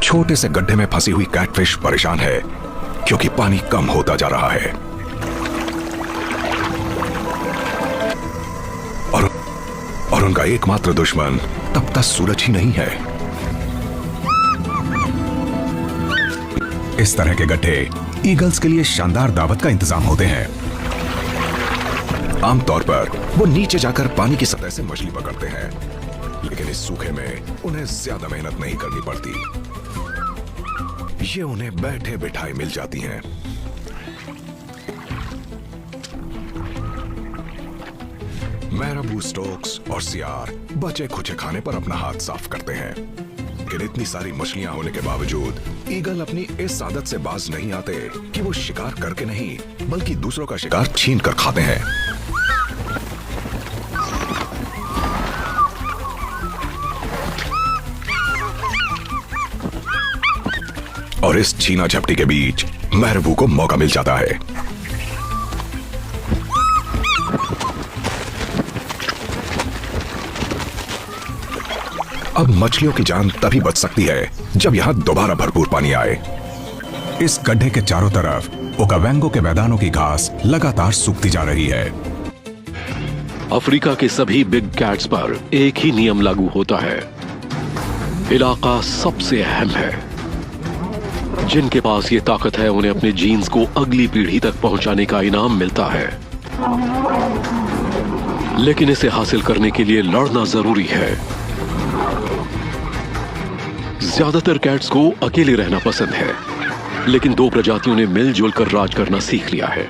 छोटे से गड्ढे में फंसी हुई कैटफिश परेशान है क्योंकि पानी कम होता जा रहा है और उनका एकमात्र दुश्मन तब तक सूरज ही नहीं है। इस तरह के गड्ढे ईगल्स के लिए शानदार दावत का इंतजाम होते हैं। आमतौर पर वो नीचे जाकर पानी की सतह से मछली पकड़ते हैं, लेकिन इस सूखे में उन्हें ज्यादा मेहनत नहीं करनी पड़ती। ये उन्हें बैठे बिठाए मिल जाती हैं। मैराबू, स्टोक्स और सियार बचे खुचे खाने पर अपना हाथ साफ करते हैं, लेकिन इतनी सारी मछलियां होने के बावजूद ईगल अपनी इस आदत से बाज नहीं आते कि वो शिकार करके नहीं बल्कि दूसरों का शिकार छीन कर खाते हैं। और इस छीना झपटी के बीच मैराबू को मौका मिल जाता है। अब मछलियों की जान तभी बच सकती है जब यहां दोबारा भरपूर पानी आए। इस गड्ढे के चारों तरफ ओकावैंगो के मैदानों की घास लगातार सूखती जा रही है। अफ्रीका के सभी बिग कैट्स पर एक ही नियम लागू होता है, इलाका सबसे अहम है। जिनके पास ये ताकत है उन्हें अपने जीन्स को अगली पीढ़ी तक पहुंचाने का इनाम मिलता है, लेकिन इसे हासिल करने के लिए लड़ना जरूरी है। ज्यादातर कैट्स को अकेले रहना पसंद है, लेकिन दो प्रजातियों ने मिलजुल कर राज करना सीख लिया है।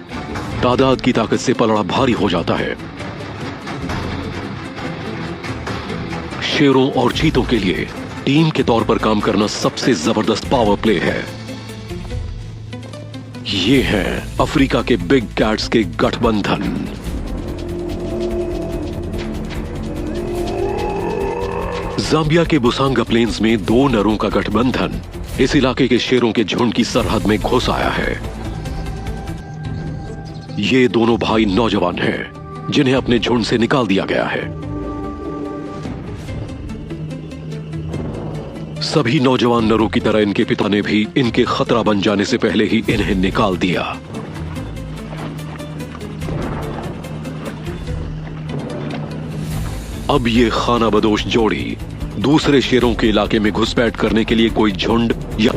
तादाद की ताकत से पलड़ा भारी हो जाता है। शेरों और चीतों के लिए टीम के तौर पर काम करना सबसे जबरदस्त पावर प्ले है। ये हैं अफ्रीका के बिग कैट्स के गठबंधन। जाम्बिया के बुसांगा प्लेन्स में दो नरों का गठबंधन इस इलाके के शेरों के झुंड की सरहद में घुस आया है। ये दोनों भाई नौजवान हैं जिन्हें अपने झुंड से निकाल दिया गया है। सभी नौजवान नरों की तरह इनके पिता ने भी इनके खतरा बन जाने से पहले ही इन्हें निकाल दिया। अब ये खाना बदोश जोड़ी दूसरे शेरों के इलाके में घुसपैठ करने के लिए कोई झुंड या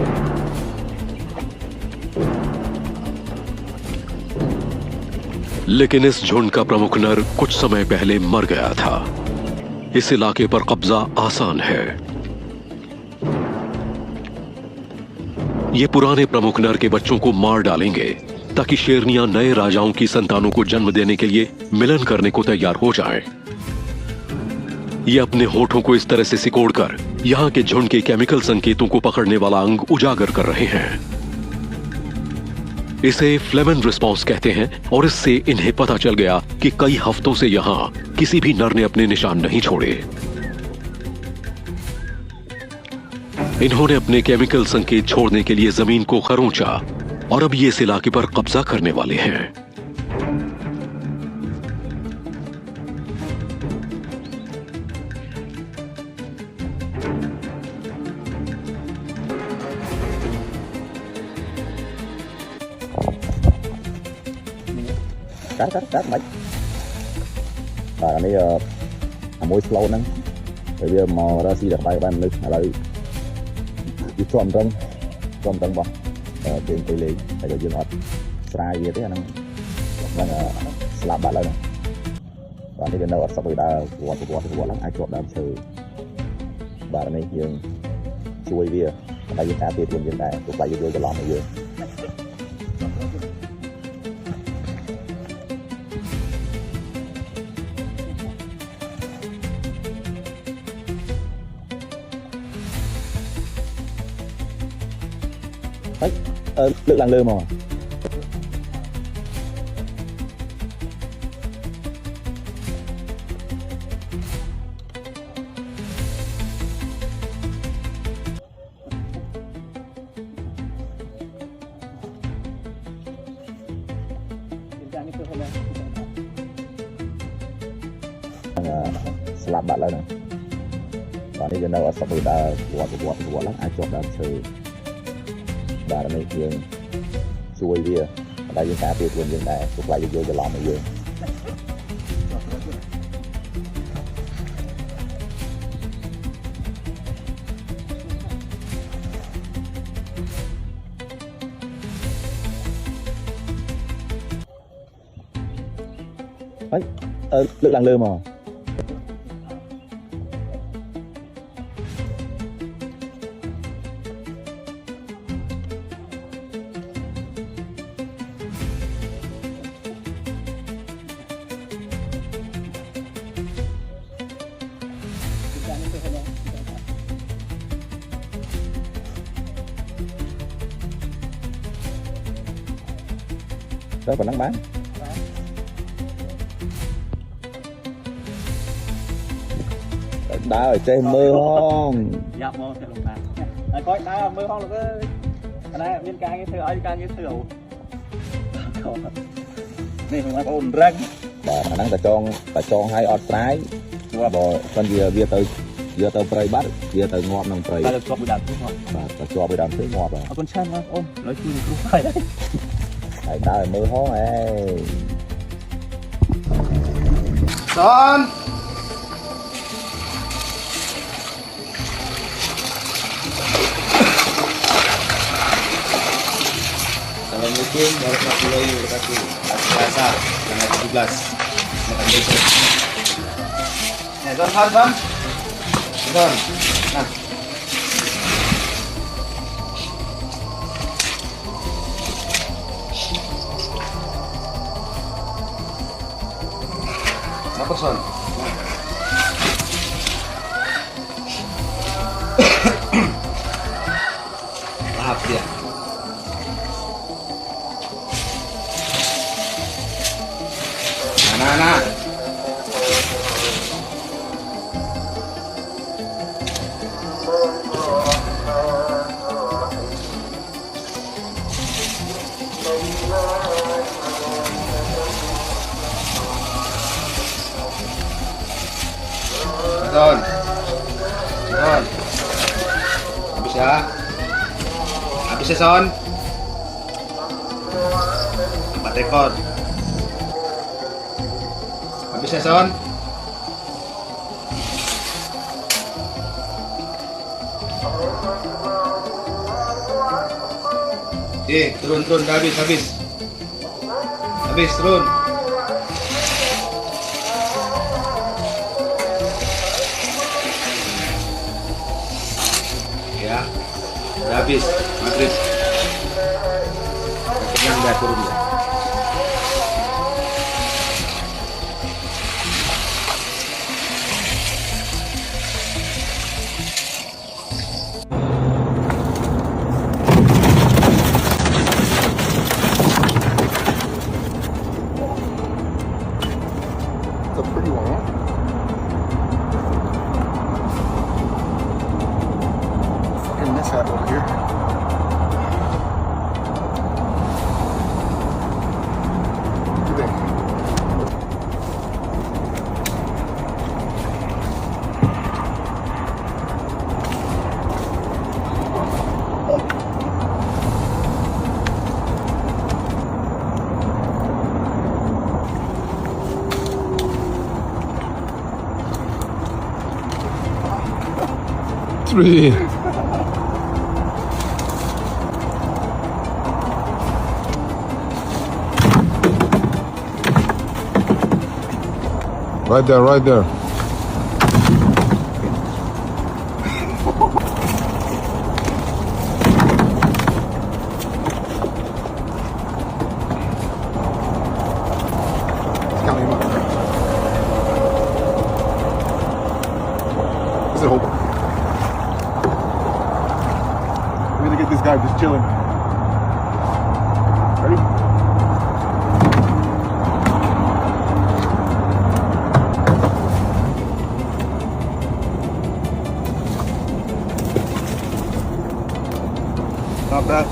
लेकिन इस झुंड का प्रमुख नर कुछ समय पहले मर गया था। इस इलाके पर कब्जा आसान है। ये पुराने प्रमुख नर के बच्चों को मार डालेंगे ताकि शेरनियां नए राजाओं की संतानों को जन्म देने के लिए मिलन करने को तैयार हो जाएं। ये अपने होठों को इस तरह से सिकोड़कर यहां के झुंड के केमिकल संकेतों को पकड़ने वाला अंग उजागर कर रहे हैं। इसे फ्लेमन रिस्पॉन्स कहते हैं और इससे इन्हें पता चल गया कि कई हफ्तों से यहां किसी भी नर ने अपने निशान नहीं छोड़े। इन्होंने अपने केमिकल संकेत छोड़ने के लिए जमीन को खरोंचा और अब ये इस इलाके पर कब्जा करने वाले हैं। Cắt mấy và này mối slow nâng bây giờ mò ra xí đặt tay bạn nước là đi trộm trăng bọc tiền tỷ lệ tại vì họ sai gì thế anh là làm bạn lên và đây là sắp tới đã qua lắm ai trộm đam chơi và này dương chui bia tại vì ta tiền quân dân này tụi bay vô cho làm bây giờ lực làng lơ mà slap bạn lên nè ตอนนี้យើងនៅអត់សុខវាដើរវត្តឡើងអាចជាប់ដើមឈើបាទនេះយើងជួយវាតែយើងការពារខ្លួនយើងដែរព្រោះខ្លាចវាយកច្រឡំមកយើងលើកឡើងលើមក Đó còn nắng bán đá ở trên mưa không dạ mơ sẽ lục bàn coi đá mưa không là cái này viên ca cái thưa ấy ca cái thưa này không có ổn răng bà khả năng ta cho hai ọt trái bò con vừa tới prey bắt vừa tới ngọt nòng prey ta được cho bụi đàn thứ ngọt bà ta cho bụi đàn thứ ngọt rồi con sen mà ôm nói chui được lúc này đấy thầy đá ở mưa không ấy Son. Assalamualaikum warahmatullahi wabarakatuh. Selasa tanggal 17 makan besok. Son. Nah. Apa Son? Maaf ya. Anak-anak. Son. Habis ya. Habis ya Son. 4 ekor. Habis ya Son. Turun habis. Habis turun. Ya. Udah habis maghrib. Kenyang udah turun ya. It's a pretty one, huh? Fucking mishap over here. Look at that. Three. Right there. Let's count him up. Is it open? We're gonna get this guy just chilling. Ready? Not bad.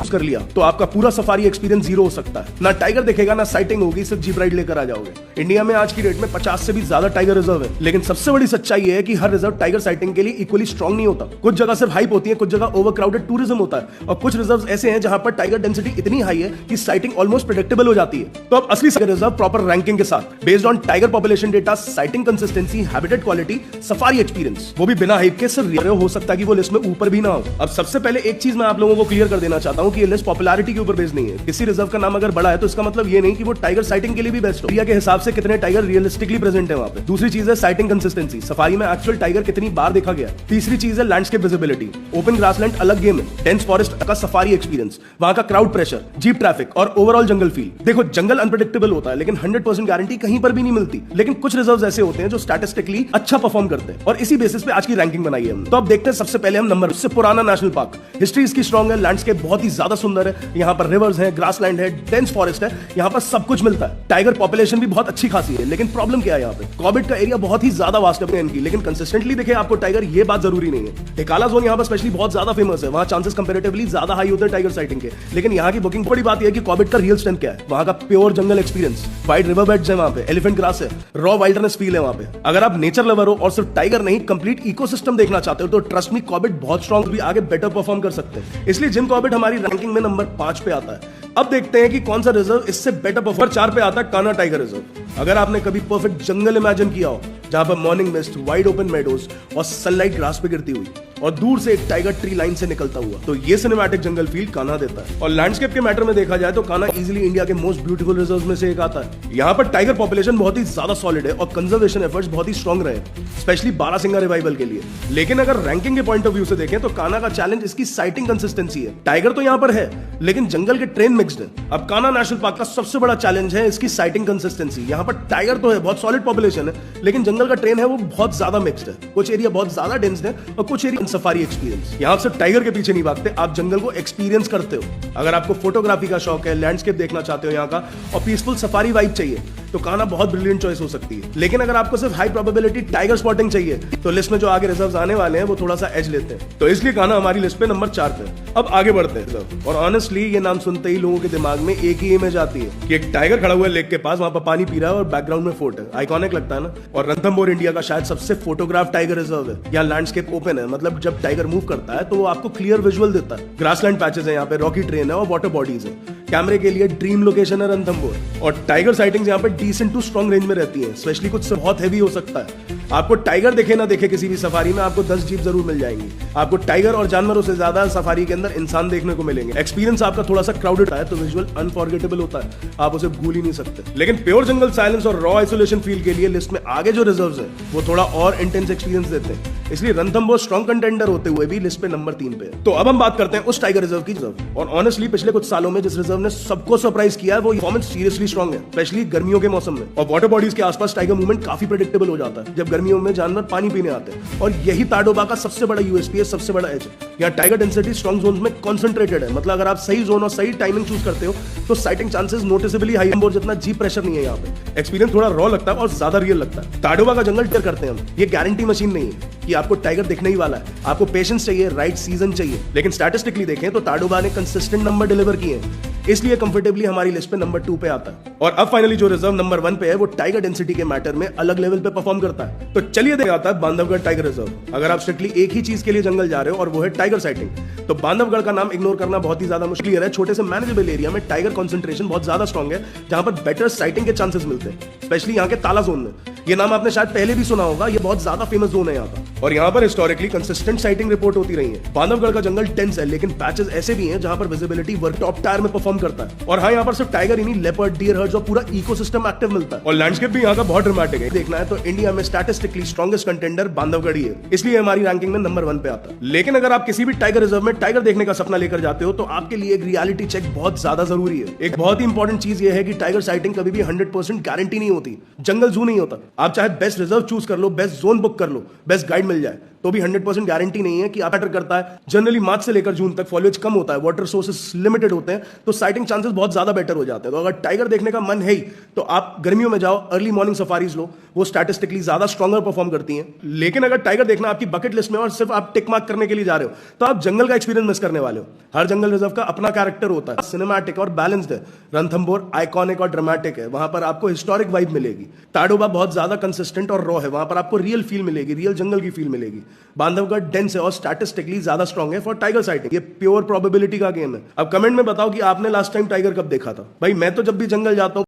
कर लिया तो आपका पूरा safari experience zero हो सकता है। ना tiger दिखेगा ना साइटिंग होगी, सिर्फ जीप राइड लेकर आ जाओगे। इंडिया में आज की डेट में 50 से भी ज्यादा टाइगर रिजर्व है, लेकिन सबसे बड़ी सच्चाई है कि हर रिजर्व टाइगर साइटिंग के लिए इक्वली स्ट्रांग नहीं होता। कुछ जगह सिर्फ हाइप होती है, कुछ जगह ओवरक्राउडेड टूरिज्म होता है, और कुछ रिजर्व ऐसे हैं जहां पर टाइगर डेंसिटी इतनी हाई है कि साइटिंग ऑलमोस्ट प्रेडिक्टेबल हो जाती है। तो अब असली रिजर्व प्रॉपर रैंकिंग के साथ based on tiger population data, sighting consistency, habitat quality, safari experience, वो भी बिना हाइप के, सिर्फ हो सकता है कि वो लिस्ट में ऊपर भी ना हो। अब सबसे पहले एक चीज मैं आप लोगों को क्लियर कर देना चाहता हूं कि ये लिस्ट पॉपुलैरिटी के ऊपर बेस्ड नहीं है। किसी रिजर्व का नाम अगर बड़ा है तो इसका मतलब ये नहीं कि वो टाइगर साइटिंग के लिए भी बेस्ट हो। इंडिया के हिसाब से कितने टाइगर रियलिस्टिकली प्रेजेंट है वहां पे। दूसरी चीज है साइटिंग कंसिस्टेंसी, सफारी में एक्चुअल टाइगर कितनी बार देखा गया। तीसरी चीज है लैंडस्केप विजिबिलिटी, ओपन ग्रासलैंड अलग गेम है, डेंस फॉरेस्ट का सफारी एक्सपीरियंस, वहां का क्राउड प्रेशर, जीप ट्रैफिक और ओवरऑल जंगल फील। देखो जंगल अनप्रेडिक्टेबल होता है, लेकिन 100% गारंटी कहीं पर भी नहीं मिलती। लेकिन कुछ रिजर्व ऐसे होते हैं जो स्टैटिस्टिकली अच्छा परफॉर्म करते हैं, और इसी बेसिस पे आज की रैंकिंग बनाई है हमने। तो अब देखते हैं सबसे पहले हम नंबर से पुराना नेशनल पार्क। हिस्ट्री इसकी स्ट्रांग है, लैंडस्केप बहुत ही ज्यादा सुंदर है, यहाँ पर रिवर्स है, ग्रासलैंड है, डेंस फॉरेस्ट है, यहाँ पर सब कुछ मिलता है। टाइगर पॉपुलेशन भी बहुत अच्छी खासी है, लेकिन प्रॉब्लम क्या है यहाँ पे, कॉर्बेट का एरिया बहुत ही ज्यादा वास्ट है इनकी, लेकिन कंसिस्टेंटली दिखे आपको टाइगर, ये बात जरूरी नहीं है। टेकाला जोन यहाँ पर स्पेशली बहुत ज्यादा फेमस है, वहां चांसेस कंपैरेटिवली ज्यादा हाई होते हैं टाइगर साइटिंग के, लेकिन यहाँ की बुकिंग बड़ी बात यह है कि कॉर्बेट का रियल स्ट्रेंथ क्या है, वहां का प्योर जंगल एक्सपीरियंस, वाइड रिवर बेड्स है वहां पे, एलिफेंट ग्रास है, रॉ वाइल्डनेस फील है वहां पे। अगर आप नेचर लवर हो और सिर्फ टाइगर नहीं कंप्लीट इकोसिस्टम देखना चाहते हो तो ट्रस्ट मी कॉर्बेट बहुत स्ट्रांग, भी आगे बेटर परफॉर्म कर सकते हैं। इसलिए जिम कॉर्बेट हमारी रैंकिंग में नंबर 5 पे आता है। अब देखते हैं कि कौन सा रिजर्व इससे बेटर परफॉर्म। 4 पे आता है कान्हा टाइगर रिजर्व। अगर आपने कभी परफेक्ट जंगल इमेजिन किया हो जहां पर morning mist, wide open meadows और सनलाइट ग्रास पे गिरती हुई और दूर से एक टाइगर ट्री लाइन से निकलता हुआ, तो ये सिनेमैटिक जंगल फील कान्हा देता है। और लैंडस्केप के मैटर में देखा जाए तो कान्हा इजीली इंडिया के मोस्ट ब्यूटीफुल रिजर्व में से एक आता है। यहाँ पर टाइगर पॉपुलेशन बहुत ही ज्यादा सॉलिड है और कंजर्वेशन एफर्ट्स बहुत ही स्ट्रॉन्ग रहे, स्पेशली बारासिंगा रिवाइवल के लिए। लेकिन अगर रैंकिंग के पॉइंट ऑफ व्यू से देखें तो कान्हा का चैलेंज इसकी साइटिंग कंसिस्टेंसी है। टाइगर तो यहाँ पर है, लेकिन जंगल के ट्रेन मिक्स्ड है। अब कान्हा नेशनल पार्क का सबसे बड़ा चैलेंज है इसकी साइटिंग कंसिस्टेंसी। यहाँ पर टाइगर तो है, बहुत सॉलिड पॉपुलेशन है, लेकिन जंगल का ट्रेन है वो बहुत ज्यादा मिक्स्ड है। कुछ एरिया बहुत ज्यादा डेंस है और कुछ एरिया सफारी एक्सपीरियंस। यहाँ आप सिर्फ टाइगर के पीछे नहीं भागते, आप जंगल को एक्सपीरियंस करते हो। अगर आपको फोटोग्राफी का शौक है, लैंडस्केप देखना चाहते हो यहाँ का, और पीसफुल सफारी वाइब चाहिए तो कान्हा बहुत ब्रिलियंट चॉइस हो सकती है। लेकिन अगर आपको सिर्फ हाई प्रोबेबिलिटी टाइगर स्पॉटिंग चाहिए तो लिस्ट में जो आगे रिजर्व्स आने वाले हैं वो थोड़ा सा एज लेते हैं, तो इसलिए कान्हा हमारी लिस्ट पे नंबर 4 पे। अब आगे बढ़ते हैं और ऑनेस्टली ये नाम सुनते ही लोगों के दिमाग में एक ही इमेज आती है कि एक टाइगर खड़ा हुआ है लेक के पास, वहां पर पानी पी रहा है और बैकग्राउंड में फोर्ट है। आइकॉनिक लगता है ना। और रणथंभौर इंडिया का शायद सबसे फोटोग्राफ टाइगर रिजर्व है। यहाँ लैंडस्केप ओपन है, मतलब जब टाइगर मूव करता है तो वो आपको क्लियर विजुअल देता है। ग्रासलैंड पैचेस है यहाँ पे, रॉकी ट्रेन है और वाटर बॉडीज है। कैमरे के लिए ड्रीम लोकेशन है रणथंभौर। और टाइगर साइटिंग्स यहाँ पे डिसेंट टू स्ट्रॉन्ग रेंज में रहती है, स्पेशली कुछ बहुत हैवी हो सकता है। आपको टाइगर देखे ना देखे किसी भी सफारी में आपको 10 जीप जरूर मिल जाएंगी। आपको टाइगर और जानवरों से ज्यादा सफारी के अंदर इंसान देखने को मिलेंगे। एक्सपीरियंस आपका थोड़ा सा क्राउडेड है तो विजुअल अनफॉरगेटेबल होता है, आप उसे भूल ही नहीं सकते। लेकिन प्योर जंगल साइलेंस और रॉ आइसोलेशन फील के लिए लिस्ट में आगे जो रिजर्व्स है वो थोड़ा और इंटेंस एक्सपीरियंस देते हैं, इसलिए रणथंभौर स्ट्रॉन्ग कंटेंडर होते हुए भी लिस्ट पे नंबर 3 पे है। तो अब हम बात करते हैं उस टाइगर रिजर्व की रिजर्व। और ऑनेस्टली पिछले कुछ सालों में जिस रिजर्व ने सबको सरप्राइज किया है वो परफॉर्मेंस सीरियसली स्ट्रॉन्ग है, स्पेशली गर्मियों के मौसम में। और वाटर बॉडीज के आसपास टाइगर मूवमेंट काफी प्रेडिक्टेबल हो जाता है जब गर्मियों में जानवर पानी पीने आते हैं। और यही ताडोबा का सबसे बड़ा यूएसपी है, सबसे बड़ा एज है। यहाँ टाइगर डेंसिटी स्ट्रॉन्ग जोन्स में कॉन्सेंट्रेटेड है, मतलब अगर आप सही जोन और सही टाइमिंग चूज करते हो तो साइटिंग चांसेस नोटिसेबली हाई। जितना जीप प्रेशर नहीं है यहाँ पे, एक्सपीरियंस थोड़ा रॉ लगता है और ज्यादा रियल लगता है। ताडोबा का जंगल टेयर करते हैं हम, ये गारंटी मशीन नहीं है कि आपको टाइगर दिखने ही वाला है। आपको पेशेंस चाहिए, राइट सीजन चाहिए। लेकिन स्टैटिस्टिकली देखें तो ताडोबा ने कंसिस्टेंट नंबर डिलीवर किए हैं, इसलिए कंफर्टेबली हमारी लिस्ट पे नंबर 2 पे आता है। और अब फाइनली जो रिजर्व नंबर 1 पे है वो टाइगर डेंसिटी के मैटर में अलग लेवल पे परफॉर्म करता है। तो चलिए देखते आता है बांधवगढ़ टाइगर रिजर्व। अगर आप स्ट्रिक्टली एक ही चीज के लिए जंगल जा रहे हो और वो है टाइगर साइटिंग, तो बांधवगढ़ का नाम इग्नोर करना बहुत ही ज्यादा मुश्किल है। छोटे से मैनेजेबल एरिया में टाइगर कॉन्सेंट्रेशन बहुत ज्यादा स्ट्रॉन्ग है, जहां पर बेटर साइटिंग के चांसेस मिलते हैं, स्पेशली यहाँ के ताला जोन में। ये नाम आपने शायद पहले भी सुना होगा, ये बहुत ज्यादा फेमस जोन है यहाँ का। और यहाँ पर हिस्टोरिकली कंसिस्टेंट साइटिंग रिपोर्ट होती रही है। बांधवगढ़ का जंगल डेंस है, लेकिन पैचेस ऐसे भी हैं जहां पर विजिबिलिटी वर्क टॉप टायर में परफॉर्म करता है। और हाँ, यहाँ पर सिर्फ टाइगर ही नहीं, लेपर्ड, डियर, हर्ड्स और पूरा इकोसिस्टम एक्टिव मिलता है। और लैंडस्केप भी यहाँ का बहुत ड्रामेटिक है। देखना है तो इंडिया में स्टैटिस्टिकली स्ट्रॉन्गेस्ट कंटेंडर बांधवगढ़ ही है, इसलिए हमारी रैंकिंग में नंबर 1 पे आता है। लेकिन अगर आप किसी भी टाइगर रिजर्व में टाइगर देखने का सपना लेकर जाते हो तो आपके लिए एक रियलिटी चेक बहुत ज्यादा जरूरी है। एक बहुत ही इंपॉर्टेंट चीज ये है कि टाइगर साइटिंग कभी भी 100% गारंटी नहीं होती। जंगल जू नहीं होता। आप चाहे बेस्ट रिजर्व चूज कर लो, बेस्ट जोन बुक कर लो, बेस्ट गाइड मिल जाए, तो भी 100% गारंटी नहीं है कि आप मैटर करता है। जनरली मार्च से लेकर जून तक फॉलिएज कम होता है, वाटर सोर्सेस लिमिटेड होते हैं, तो साइटिंग चांसेस बहुत ज्यादा बेटर हो जाते हैं। तो अगर टाइगर देखने का मन है ही तो आप गर्मियों में जाओ, अर्ली मॉर्निंग सफारीज लो, वो स्टैटिस्टिकली ज्यादा स्ट्रॉन्गर परफॉर्म करती हैं। लेकिन अगर टाइगर देखना आपकी बकेट लिस्ट में और सिर्फ आप टिक मार्क करने के लिए जा रहे हो तो आप जंगल का एक्सपीरियंस मिस करने वाले हो। हर जंगल रिजर्व का अपना कैरेक्टर होता है, सिनेमैटिक और बैलेंस्ड है। रणथंभौर आइकॉनिक और ड्रामेटिक है, वहां पर आपको हिस्टोरिक वाइब मिलेगी। ताडोबा बहुत ज्यादा कंसिस्टेंट और रॉ है, वहां पर आपको रियल फील मिलेगी, रियल जंगल की फील मिलेगी। बांधवगढ़ डेंस है और स्टैटिस्टिकली ज्यादा स्ट्रॉन्ग है फॉर टाइगर साइटिंग। ये प्योर प्रोबेबिलिटी का गेम है। अब कमेंट में बताओ कि आपने लास्ट टाइम टाइगर कब देखा था। भाई मैं तो जब भी जंगल जाता हूं